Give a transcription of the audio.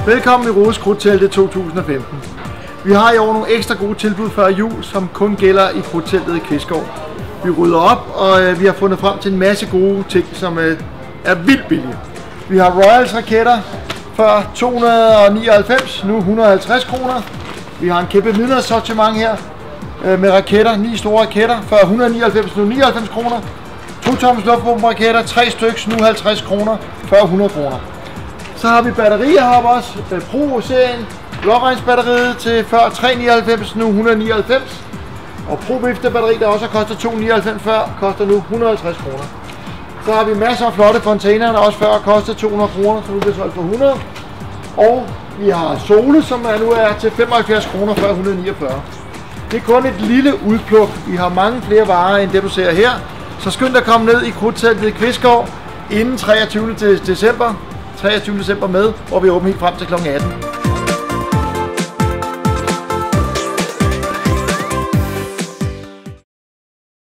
Velkommen i Rodes Krudtteltet 2015. Vi har i år nogle ekstra gode tilbud før jul, som kun gælder i Krudtteltet i Kvistgård. Vi rydder op, og vi har fundet frem til en masse gode ting, som er vildt billige. Vi har Royals raketter før 299, nu 150 kroner. Vi har en kæmpe midnadssortiment her med raketter, 9 store raketter, før 199, nu 99 kroner. 2-toms luftbomberraketter, 3 stykker, nu 50 kroner, før 100 kroner. Så har vi batterier heroppe også, Pro-serien, blåregnsbatteriet til før 399, nu 199. Og Pro-viftebatteri, der også har kostet 299 før, koster nu 150 kroner. Så har vi masser af flotte containere, der også før kostede 200 kroner, så nu bliver solgt for 100. Og vi har Sole, som nu er til 75 kroner før 149. Det er kun et lille udpluk. Vi har mange flere varer end det du ser her. Så skynd dig at komme ned i Krudtteltet i Kvistgård inden 23. december. 23. december med, hvor vi åbner helt frem til kl. 18.